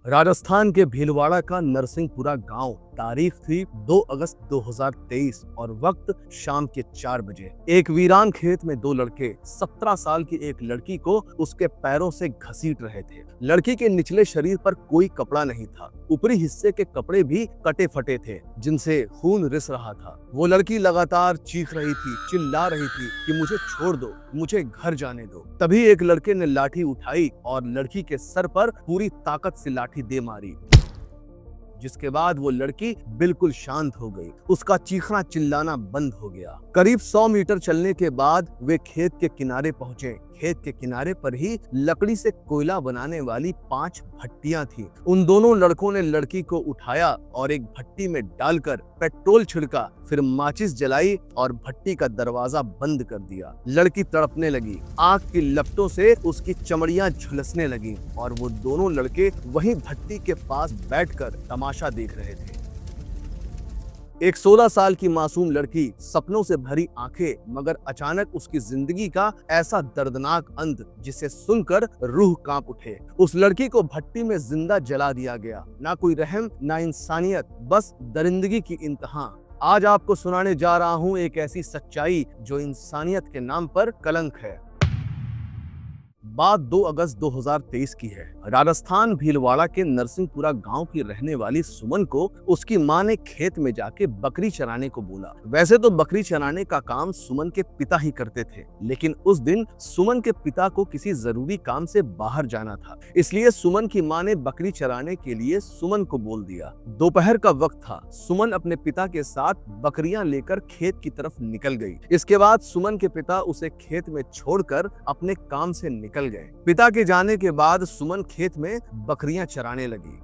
राजस्थान के भीलवाड़ा का नरसिंहपुरा गांव। तारीख थी 2 अगस्त 2023 और वक्त शाम के 4 बजे। एक वीरान खेत में दो लड़के 17 साल की एक लड़की को उसके पैरों से घसीट रहे थे। लड़की के निचले शरीर पर कोई कपड़ा नहीं था, ऊपरी हिस्से के कपड़े भी कटे फटे थे जिनसे खून रिस रहा था। वो लड़की लगातार चीख रही थी, चिल्ला रही थी कि मुझे छोड़ दो, मुझे घर जाने दो। तभी एक लड़के ने लाठी उठाई और लड़की के सर पर पूरी ताकत से लाठी दे मारी, जिसके बाद वो लड़की बिल्कुल शांत हो गई। उसका चीखना चिल्लाना बंद हो गया। करीब 100 मीटर चलने के बाद वे खेत के किनारे पहुंचे। खेत के किनारे पर ही लकड़ी से कोयला बनाने वाली 5 भट्टियां थी। उन दोनों लड़कों ने लड़की को उठाया और एक भट्टी में डालकर पेट्रोल छिड़का, फिर माचिस जलाई और भट्टी का दरवाजा बंद कर दिया। लड़की तड़पने लगी, आग की लपटों से उसकी चमड़ियां झुलसने लगी और वो दोनों लड़के वहीं भट्टी के पास बैठकर तमाशा देख रहे थे। एक 16 साल की मासूम लड़की, सपनों से भरी आंखें, मगर अचानक उसकी जिंदगी का ऐसा दर्दनाक अंत जिसे सुनकर रूह कांप उठे। उस लड़की को भट्टी में जिंदा जला दिया गया। ना कोई रहम, ना इंसानियत, बस दरिंदगी की इंतहा। आज आपको सुनाने जा रहा हूं एक ऐसी सच्चाई जो इंसानियत के नाम पर कलंक है। बात 2 अगस्त 2023 की है। राजस्थान भीलवाड़ा के नरसिंहपुरा गांव की रहने वाली सुमन को उसकी मां ने खेत में जाके बकरी चराने को बोला। वैसे तो बकरी चराने का काम सुमन के पिता ही करते थे, लेकिन उस दिन सुमन के पिता को किसी जरूरी काम से बाहर जाना था, इसलिए सुमन की मां ने बकरी चराने के लिए सुमन को बोल दिया। दोपहर का वक्त था। सुमन अपने पिता के साथ बकरियां लेकर खेत की तरफ निकल गई। इसके बाद सुमन के पिता उसे खेत में छोड़कर अपने काम से निकल गए। पिता के जाने के बाद सुमन खेत में बकरियां चराने लगी।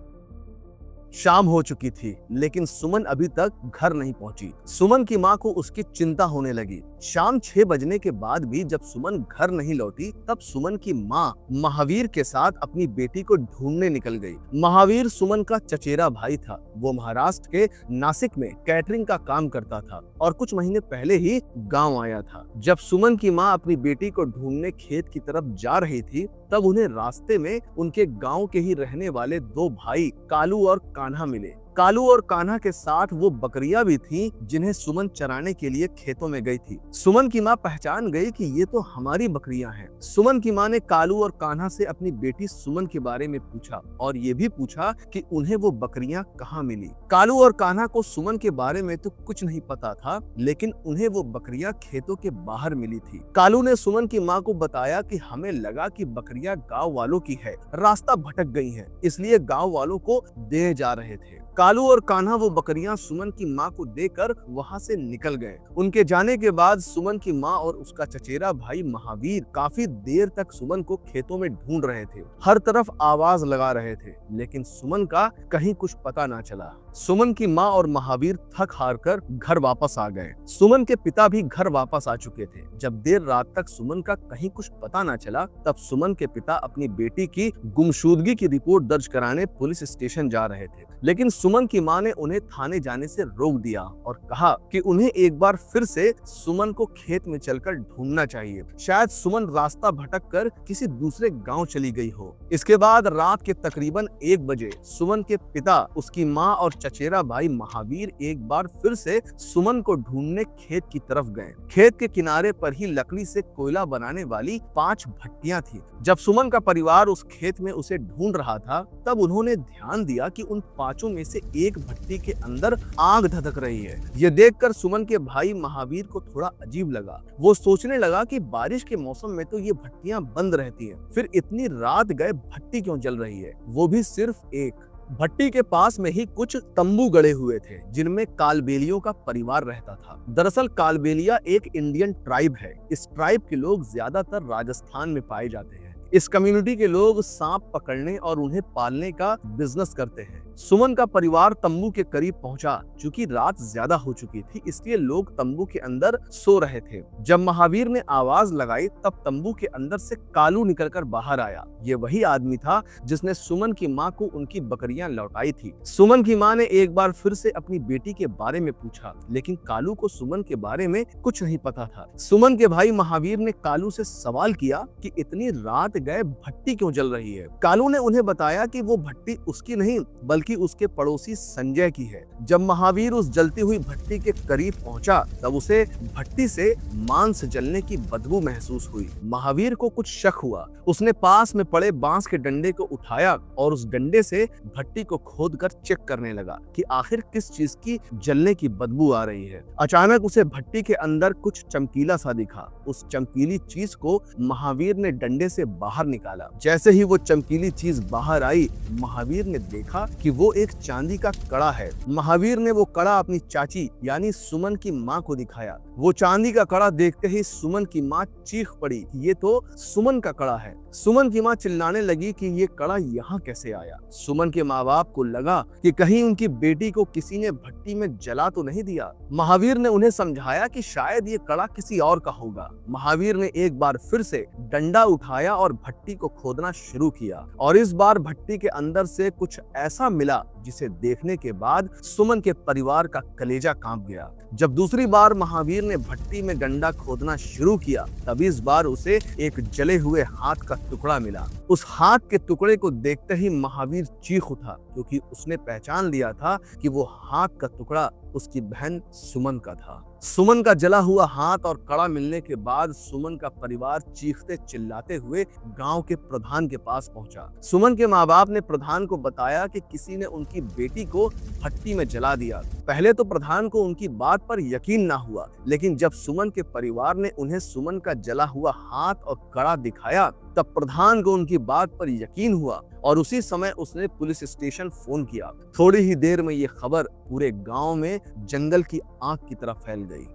शाम हो चुकी थी, लेकिन सुमन अभी तक घर नहीं पहुंची। सुमन की मां को उसकी चिंता होने लगी। शाम 6 बजने के बाद भी जब सुमन घर नहीं लौटी, तब सुमन की मां महावीर के साथ अपनी बेटी को ढूंढने निकल गई। महावीर सुमन का चचेरा भाई था। वो महाराष्ट्र के नासिक में कैटरिंग का काम करता था और कुछ महीने पहले ही गांव आया था। जब सुमन की मां अपनी बेटी को ढूंढने खेत की तरफ जा रही थी, तब उन्हें रास्ते में उनके गांव के ही रहने वाले 2 भाई कालू और कान्हा मिले। कालू और कान्हा के साथ वो बकरियां भी थीं जिन्हें सुमन चराने के लिए खेतों में गई थी। सुमन की मां पहचान गई कि ये तो हमारी बकरियां हैं। सुमन की मां ने कालू और कान्हा से अपनी बेटी सुमन के बारे में पूछा और ये भी पूछा कि उन्हें वो बकरियां कहाँ मिली। कालू और कान्हा को सुमन के बारे में तो कुछ नहीं पता था, लेकिन उन्हें वो बकरियां खेतों के बाहर मिली थी। कालू ने सुमन की मां को बताया कि हमें लगा कि बकरियां गाँव वालों की है, रास्ता भटक गई है, इसलिए गाँव वालों को दे जा रहे थे। कालू और कान्हा वो बकरियां सुमन की मां को देकर वहां से निकल गए। उनके जाने के बाद सुमन की मां और उसका चचेरा भाई महावीर काफी देर तक सुमन को खेतों में ढूंढ रहे थे। हर तरफ आवाज लगा रहे थे, लेकिन सुमन का कहीं कुछ पता ना चला। सुमन की मां और महावीर थक हार कर घर वापस आ गए। सुमन के पिता भी घर वापस आ चुके थे। जब देर रात तक सुमन का कहीं कुछ पता ना चला, तब सुमन के पिता अपनी बेटी की गुमशुदगी की रिपोर्ट दर्ज कराने पुलिस स्टेशन जा रहे थे, लेकिन सुमन की मां ने उन्हें थाने जाने से रोक दिया और कहा कि उन्हें एक बार फिर से सुमन को खेत में चलकर ढूंढना चाहिए। शायद सुमन रास्ता भटक कर किसी दूसरे गांव चली गई हो। इसके बाद रात के तकरीबन 1 बजे सुमन के पिता, उसकी मां और चचेरा भाई महावीर एक बार फिर से सुमन को ढूंढने खेत की तरफ गए। खेत के किनारे पर ही लकड़ी से कोयला बनाने वाली 5 भट्टियां थी। जब सुमन का परिवार उस खेत में उसे ढूंढ रहा था, तब उन्होंने ध्यान दिया कि उन 5 में से एक भट्टी के अंदर आग धधक रही है। यह देखकर सुमन के भाई महावीर को थोड़ा अजीब लगा। वो सोचने लगा कि बारिश के मौसम में तो ये भट्टियां बंद रहती हैं, फिर इतनी रात गए भट्टी क्यों जल रही है, वो भी सिर्फ एक। भट्टी के पास में ही कुछ तंबू गड़े हुए थे जिनमें कालबेलियों का परिवार रहता था। दरअसल कालबेलिया एक इंडियन ट्राइब है। इस ट्राइब के लोग ज्यादातर राजस्थान में पाए जाते हैं। इस कम्युनिटी के लोग सांप पकड़ने और उन्हें पालने का बिजनेस करते हैं। सुमन का परिवार तंबू के करीब पहुंचा। चूंकि रात ज्यादा हो चुकी थी, इसलिए लोग तंबू के अंदर सो रहे थे। जब महावीर ने आवाज लगाई, तब तंबू के अंदर से कालू निकलकर बाहर आया। ये वही आदमी था जिसने सुमन की मां को उनकी बकरियां लौटाई थी। सुमन की मां ने एक बार फिर से अपनी बेटी के बारे में पूछा, लेकिन कालू को सुमन के बारे में कुछ नहीं पता था। सुमन के भाई महावीर ने कालू से सवाल किया कि इतनी रात खेत गए भट्टी क्यों जल रही है। कालू ने उन्हें बताया कि वो भट्टी उसकी नहीं बल्कि उसके पड़ोसी संजय की है। जब महावीर उस जलती हुई भट्टी के करीब पहुंचा तब उसे भट्टी से मांस जलने की बदबू महसूस हुई। महावीर को कुछ शक हुआ। उसने पास में पड़े बांस के डंडे को उठाया और उस डंडे से भट्टी को खोदकर चेक करने लगा कि आखिर किस चीज की जलने की बदबू आ रही है। अचानक उसे भट्टी के अंदर कुछ चमकीला सा दिखा। उस चमकीली चीज को महावीर ने डंडे से बाहर निकाला। जैसे ही वो चमकीली चीज बाहर आई, महावीर ने देखा कि वो एक चांदी का कड़ा है। महावीर ने वो कड़ा अपनी चाची यानी सुमन की माँ को दिखाया। वो चांदी का कड़ा देखते ही सुमन की माँ चीख पड़ी, ये तो सुमन का कड़ा है। सुमन की माँ चिल्लाने लगी कि ये कड़ा यहाँ कैसे आया। सुमन के माँ बाप को लगा कि कहीं उनकी बेटी को किसी ने भट्टी में जला तो नहीं दिया। महावीर ने उन्हें समझाया कि शायद ये कड़ा किसी और का होगा। महावीर ने एक बार फिर से डंडा उठाया और भट्टी को खोदना शुरू किया और इस बार भट्टी के अंदर से कुछ ऐसा मिला जिसे देखने के बाद सुमन के परिवार का कलेजा कांप गया। जब दूसरी बार महावीर ने भट्टी में डंडा खोदना शुरू किया तब इस बार उसे एक जले हुए हाथ का टुकड़ा मिला। उस हाथ के टुकड़े को देखते ही महावीर चीख उठा क्योंकि उसने पहचान लिया था कि वो हाथ का टुकड़ा उसकी बहन सुमन का था। सुमन का जला हुआ हाथ और कड़ा मिलने के बाद सुमन का परिवार चीखते चिल्लाते हुए गांव के प्रधान के पास पहुंचा। सुमन के माँ बाप ने प्रधान को बताया कि किसी ने उनकी बेटी को भट्टी में जला दिया। पहले तो प्रधान को उनकी बात पर यकीन ना हुआ, लेकिन जब सुमन के परिवार ने उन्हें सुमन का जला हुआ हाथ और कड़ा दिखाया तब प्रधान को उनकी बात पर यकीन हुआ और उसी समय उसने पुलिस स्टेशन फोन किया। थोड़ी ही देर में ये खबर पूरे गांव में जंगल की आग की तरह फैल गई।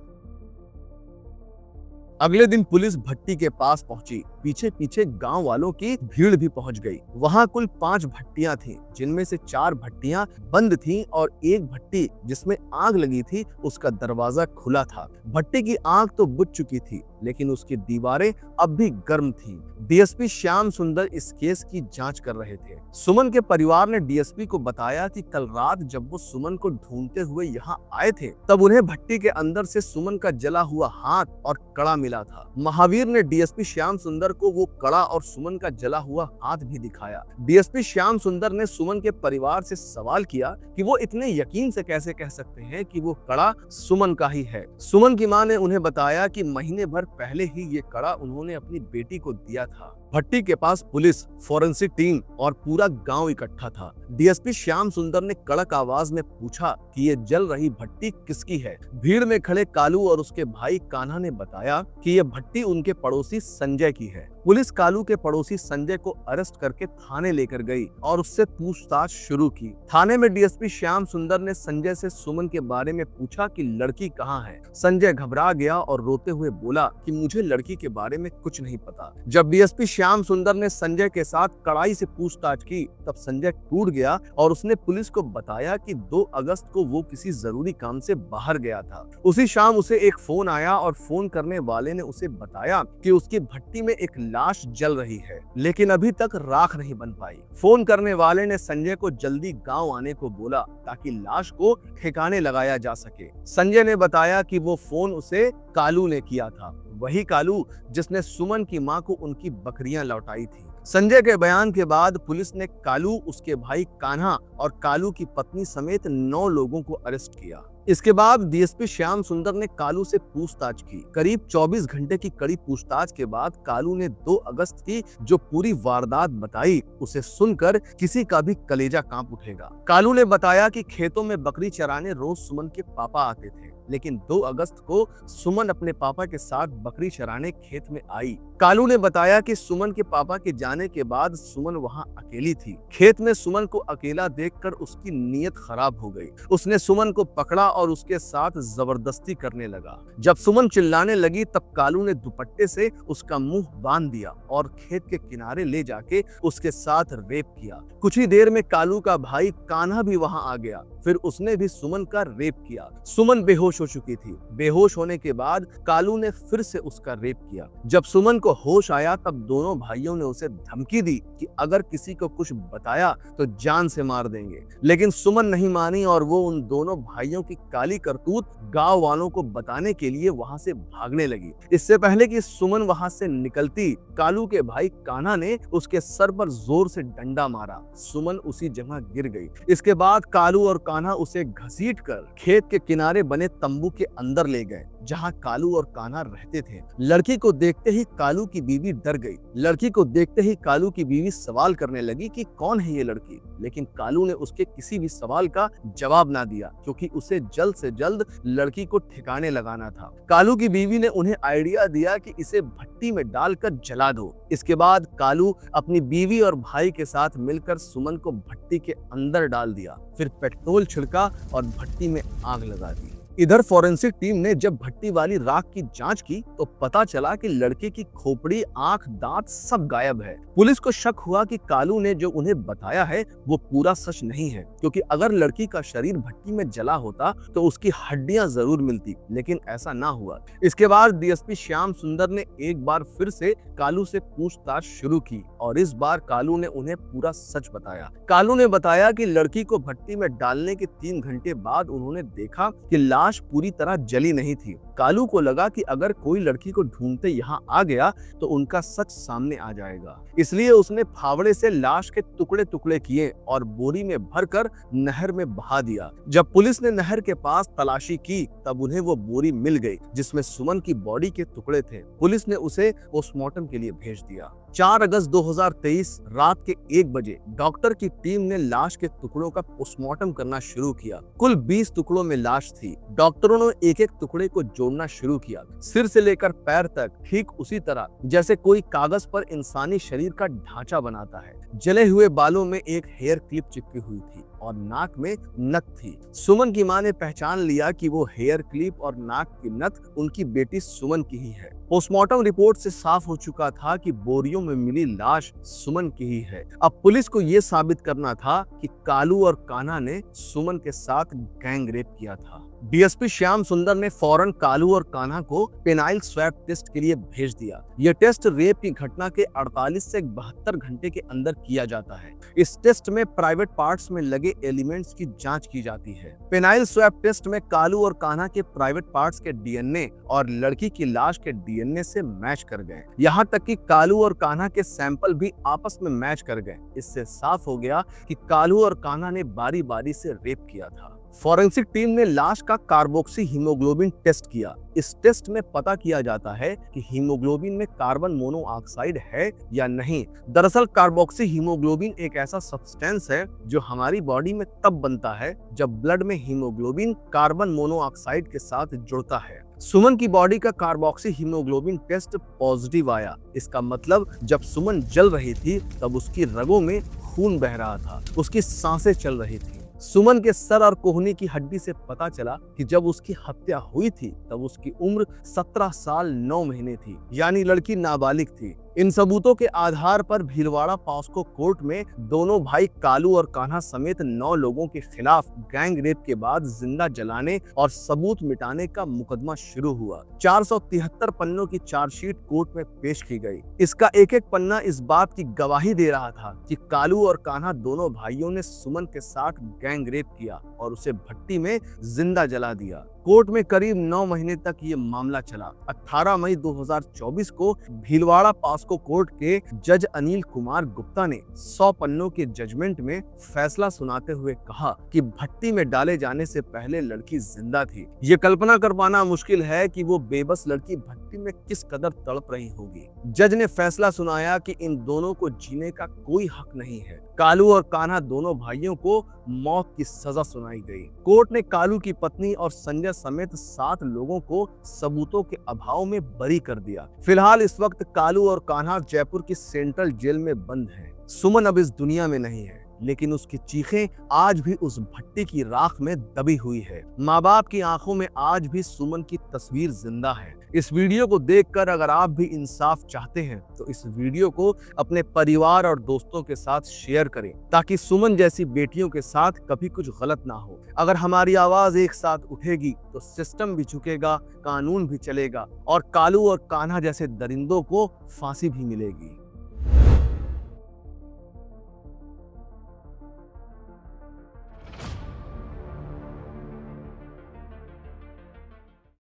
अगले दिन पुलिस भट्टी के पास पहुंची। पीछे पीछे गांव वालों की भीड़ भी पहुंच गई। वहां कुल 5 भट्टियां थीं, जिनमें से 4 भट्टियां बंद थीं और एक भट्टी जिसमें आग लगी थी उसका दरवाजा खुला था। भट्टी की आग तो बुझ चुकी थी लेकिन उसकी दीवारें अब भी गर्म थीं। डीएसपी श्याम सुंदर इस केस की जांच कर रहे थे। सुमन के परिवार ने डीएसपी को बताया कि कल रात जब वो सुमन को ढूंढते हुए यहाँ आए थे तब उन्हें भट्टी के अंदर से सुमन का जला हुआ हाथ और कड़ा मिला था। महावीर ने डीएसपी श्याम सुंदर को वो कड़ा और सुमन का जला हुआ हाथ भी दिखाया। डीएसपी श्याम सुंदर ने सुमन के परिवार से सवाल किया कि वो इतने यकीन से कैसे कह सकते हैं कि वो कड़ा सुमन का ही है। सुमन की मां ने उन्हें बताया कि महीने भर पहले ही ये कड़ा उन्होंने अपनी बेटी को दिया था। भट्टी के पास पुलिस, फॉरेंसिक टीम और पूरा गांव इकट्ठा था। डीएसपी श्याम सुंदर ने कड़क आवाज में पूछा कि ये जल रही भट्टी किसकी है। भीड़ में खड़े कालू और उसके भाई कान्हा ने बताया कि ये भट्टी उनके पड़ोसी संजय की है। पुलिस कालू के पड़ोसी संजय को अरेस्ट करके थाने लेकर गई और उससे पूछताछ शुरू की। थाने में डीएसपी श्याम सुंदर ने संजय से सुमन के बारे में पूछा कि लड़की कहाँ है। संजय घबरा गया और रोते हुए बोला कि मुझे लड़की के बारे में कुछ नहीं पता। जब डीएसपी श्याम सुंदर ने संजय के साथ कड़ाई से पूछताछ की तब संजय टूट गया और उसने पुलिस को बताया कि 2 अगस्त को वो किसी जरूरी काम से बाहर गया था। उसी शाम उसे एक फोन आया और फोन करने वाले ने उसे बताया कि उसकी भट्टी में एक लाश जल रही है लेकिन अभी तक राख नहीं बन पाई। फोन करने वाले ने संजय को जल्दी गांव आने को बोला ताकि लाश को ठिकाने लगाया जा सके। संजय ने बताया कि वो फोन उसे कालू ने किया था, वही कालू जिसने सुमन की मां को उनकी बकरियां लौटाई थी। संजय के बयान के बाद पुलिस ने कालू, उसके भाई कान्हा और कालू की पत्नी समेत 9 लोगों को अरेस्ट किया। इसके बाद डीएसपी श्याम सुंदर ने कालू से पूछताछ की। करीब 24 घंटे की कड़ी पूछताछ के बाद कालू ने 2 अगस्त की जो पूरी वारदात बताई उसे सुनकर किसी का भी कलेजा कांप उठेगा। कालू ने बताया कि खेतों में बकरी चराने रोज सुमन के पापा आते थे, लेकिन 2 अगस्त को सुमन अपने पापा के साथ बकरी चराने खेत में आई। कालू ने बताया कि सुमन के पापा के जाने के बाद सुमन वहां अकेली थी। खेत में सुमन को अकेला देखकर उसकी नीयत खराब हो गई। उसने सुमन को पकड़ा और उसके साथ जबरदस्ती करने लगा। जब सुमन चिल्लाने लगी तब कालू ने दुपट्टे से उसका मुंह बांध दिया और खेत के किनारे ले जाके उसके साथ रेप किया। कुछ ही देर में कालू का भाई कान्हा भी वहां आ गया। फिर उसने भी सुमन का रेप किया। सुमन बेहोश हो चुकी थी। बेहोश होने के बाद कालू ने फिर से उसका रेप किया। जब सुमन को को होश आया तब दोनों भाइयों ने उसे धमकी दी कि अगर किसी को कुछ बताया तो जान से मार देंगे। लेकिन सुमन नहीं मानी और वो उन दोनों भाइयों की काली करतूत गांव वालों को बताने के लिए वहां से भागने लगी। इससे पहले कि सुमन वहां से निकलती, कालू के भाई कान्हा ने उसके सर पर जोर से डंडा मारा। सुमन उसी जगह गिर गई। इसके बाद कालू और कान्हा उसे घसीटकर खेत के किनारे बने तंबू के अंदर ले गए, जहां कालू और कान्हा रहते थे। लड़की को देखते ही कालू की बीवी डर गई। लड़की को देखते ही कालू की बीवी सवाल करने लगी कि कौन है ये लड़की, लेकिन कालू ने उसके किसी भी सवाल का जवाब ना दिया, क्योंकि उसे जल्द से जल्द लड़की को ठिकाने लगाना था। कालू की बीवी ने उन्हें आइडिया दिया कि इसे भट्टी में डालकर जला दो। इसके बाद कालू अपनी बीवी और भाई के साथ मिलकर सुमन को भट्टी के अंदर डाल दिया, फिर पेट्रोल छिड़का और भट्टी में आग लगा दी। इधर फॉरेंसिक टीम ने जब भट्टी वाली राख की जांच की तो पता चला कि लड़के की खोपड़ी, आंख, दांत सब गायब है। पुलिस को शक हुआ कि कालू ने जो उन्हें बताया है वो पूरा सच नहीं है, क्योंकि अगर लड़की का शरीर भट्टी में जला होता तो उसकी हड्डियां जरूर मिलती, लेकिन ऐसा ना हुआ। इसके बाद डीएसपी श्याम सुंदर ने एक बार फिर से कालू से पूछताछ शुरू की और इस बार कालू ने उन्हें पूरा सच बताया। कालू ने बताया कि लड़की को भट्टी में डालने के 3 घंटे बाद उन्होंने देखा कि लाश पूरी तरह जली नहीं थी। कालू को लगा कि अगर कोई लड़की को ढूंढते यहाँ आ गया तो उनका सच सामने आ जाएगा, इसलिए उसने फावड़े से लाश के टुकड़े टुकड़े किए और बोरी में भरकर नहर में बहा दिया। जब पुलिस ने नहर के पास तलाशी की तब उन्हें वो बोरी मिल गई जिसमें सुमन की बॉडी के टुकड़े थे। पुलिस ने उसे पोस्टमार्टम के लिए भेज दिया। 4 अगस्त 2023 रात के 1 बजे डॉक्टर की टीम ने लाश के टुकड़ों का पोस्टमार्टम करना शुरू किया। कुल 20 टुकड़ों में लाश थी। डॉक्टरों ने एक एक टुकड़े को जोड़ना शुरू किया, सिर से लेकर पैर तक, ठीक उसी तरह जैसे कोई कागज पर इंसानी शरीर का ढांचा बनाता है। जले हुए बालों में एक हेयर क्लिप चिपकी हुई थी और नाक में नथ थी। सुमन की मां ने पहचान लिया कि वो हेयर क्लिप और नाक की नथ उनकी बेटी सुमन की ही है। पोस्टमार्टम रिपोर्ट से साफ हो चुका था कि बोरियों में मिली लाश सुमन की ही है। अब पुलिस को ये साबित करना था कि कालू और कान्हा ने सुमन के साथ गैंग रेप किया था। डीएसपी श्याम सुंदर ने फौरन कालू और कान्हा को पेनाइल स्वैब टेस्ट के लिए भेज दिया। यह टेस्ट रेप की घटना के 48 से 72 घंटे के अंदर किया जाता है। इस टेस्ट में प्राइवेट पार्ट्स में लगे एलिमेंट्स की जांच की जाती है। पेनाइल स्वैब टेस्ट में कालू और कान्हा के प्राइवेट पार्ट्स के डीएनए और लड़की की लाश के डीएनए से मैच कर गए। यहाँ तक कि कालू और कान्हा के सैंपल भी आपस में मैच कर गए। इससे साफ हो गया कि कालू और कान्हा ने बारी बारी से रेप किया था। फॉरेंसिक टीम ने लाश का कार्बोक्सी हीमोग्लोबिन टेस्ट किया। इस टेस्ट में पता किया जाता है कि हीमोग्लोबिन में कार्बन मोनोऑक्साइड है या नहीं। दरअसल कार्बोक्सी हीमोग्लोबिन एक ऐसा सब्सटेंस है जो हमारी बॉडी में तब बनता है जब ब्लड में हीमोग्लोबिन कार्बन मोनोऑक्साइड के साथ जुड़ता है। सुमन की बॉडी का कार्बोक्सी हीमोग्लोबिन टेस्ट पॉजिटिव आया। इसका मतलब जब सुमन जल रही थी तब उसकी रगों में खून बह रहा था, उसकी सांसें चल रही थी। सुमन के सर और कोहनी की हड्डी से पता चला कि जब उसकी हत्या हुई थी तब उसकी उम्र 17 साल 9 महीने थी, यानी लड़की नाबालिग थी। इन सबूतों के आधार पर भीलवाड़ा पॉस्को कोर्ट में दोनों भाई कालू और कान्हा समेत 9 लोगों के खिलाफ गैंग रेप के बाद जिंदा जलाने और सबूत मिटाने का मुकदमा शुरू हुआ। 473 पन्नों की चार्जशीट कोर्ट में पेश की गई। इसका एक एक पन्ना इस बात की गवाही दे रहा था कि कालू और कान्हा दोनों भाइयों ने सुमन के साथ गैंग रेप किया और उसे भट्टी में जिंदा जला दिया। कोर्ट में करीब 9 महीने तक ये मामला चला। 18 मई 2024 को भीलवाड़ा पॉस्को कोर्ट के जज अनिल कुमार गुप्ता ने 100 पन्नों के जजमेंट में फैसला सुनाते हुए कहा कि भट्टी में डाले जाने से पहले लड़की जिंदा थी। ये कल्पना कर पाना मुश्किल है कि वो बेबस लड़की भट्टी में किस कदर तड़प रही होगी। जज ने फैसला सुनाया कि इन दोनों को जीने का कोई हक नहीं है। कालू और कान्हा दोनों भाइयों को मौत की सजा सुनाई गई। कोर्ट ने कालू की पत्नी और संजय समेत 7 लोगों को सबूतों के अभाव में बरी कर दिया। फिलहाल इस वक्त कालू और कान्हा जयपुर की सेंट्रल जेल में बंद हैं। सुमन अब इस दुनिया में नहीं है, लेकिन उसकी चीखें आज भी उस भट्टी की राख में दबी हुई है। माँ बाप की आंखों में आज भी सुमन की तस्वीर जिंदा है। इस वीडियो को देखकर अगर आप भी इंसाफ चाहते हैं तो इस वीडियो को अपने परिवार और दोस्तों के साथ शेयर करें, ताकि सुमन जैसी बेटियों के साथ कभी कुछ गलत ना हो। अगर हमारी आवाज एक साथ उठेगी तो सिस्टम भी झुकेगा, कानून भी चलेगा और कालू और कान्हा जैसे दरिंदों को फांसी भी मिलेगी।